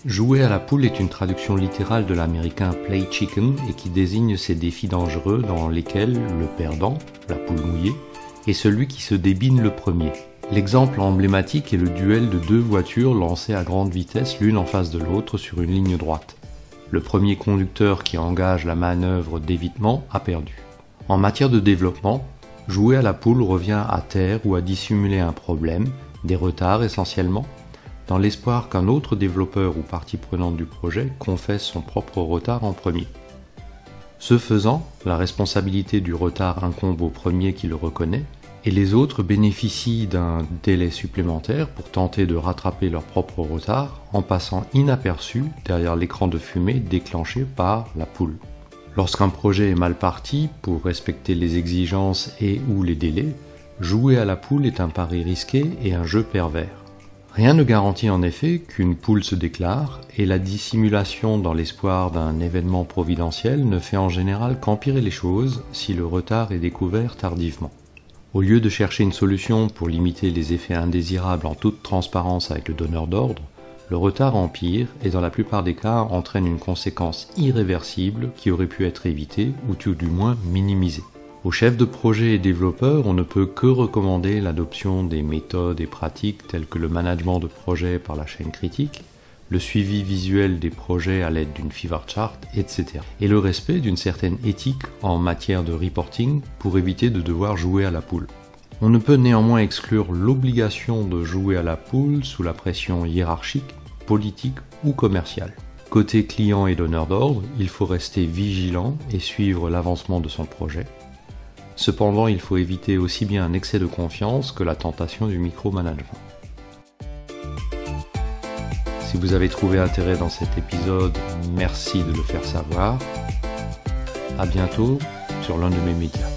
Jouer à la poule est une traduction littérale de l'américain play chicken et qui désigne ces défis dangereux dans lesquels le perdant, la poule mouillée, est celui qui se débine le premier. L'exemple emblématique est le duel de deux voitures lancées à grande vitesse l'une en face de l'autre sur une ligne droite. Le premier conducteur qui engage la manœuvre d'évitement a perdu. En matière de développement, jouer à la poule revient à taire ou à dissimuler un problème, des retards essentiellement, dans l'espoir qu'un autre développeur ou partie prenante du projet confesse son propre retard en premier. Ce faisant, la responsabilité du retard incombe au premier qui le reconnaît, et les autres bénéficient d'un délai supplémentaire pour tenter de rattraper leur propre retard en passant inaperçus derrière l'écran de fumée déclenché par la poule. Lorsqu'un projet est mal parti, pour respecter les exigences et ou les délais, jouer à la poule est un pari risqué et un jeu pervers. Rien ne garantit en effet qu'une poule se déclare, et la dissimulation dans l'espoir d'un événement providentiel ne fait en général qu'empirer les choses si le retard est découvert tardivement. Au lieu de chercher une solution pour limiter les effets indésirables en toute transparence avec le donneur d'ordre, le retard empire et dans la plupart des cas entraîne une conséquence irréversible qui aurait pu être évitée ou tout du moins minimisée. Aux chefs de projet et développeurs, on ne peut que recommander l'adoption des méthodes et pratiques telles que le management de projet par la chaîne critique, le suivi visuel des projets à l'aide d'une fever chart, etc. et le respect d'une certaine éthique en matière de reporting pour éviter de devoir jouer à la poule. On ne peut néanmoins exclure l'obligation de jouer à la poule sous la pression hiérarchique, politique ou commerciale. Côté client et donneur d'ordre, il faut rester vigilant et suivre l'avancement de son projet. Cependant, il faut éviter aussi bien un excès de confiance que la tentation du micromanagement. Si vous avez trouvé intérêt dans cet épisode, merci de le faire savoir. À bientôt sur l'un de mes médias.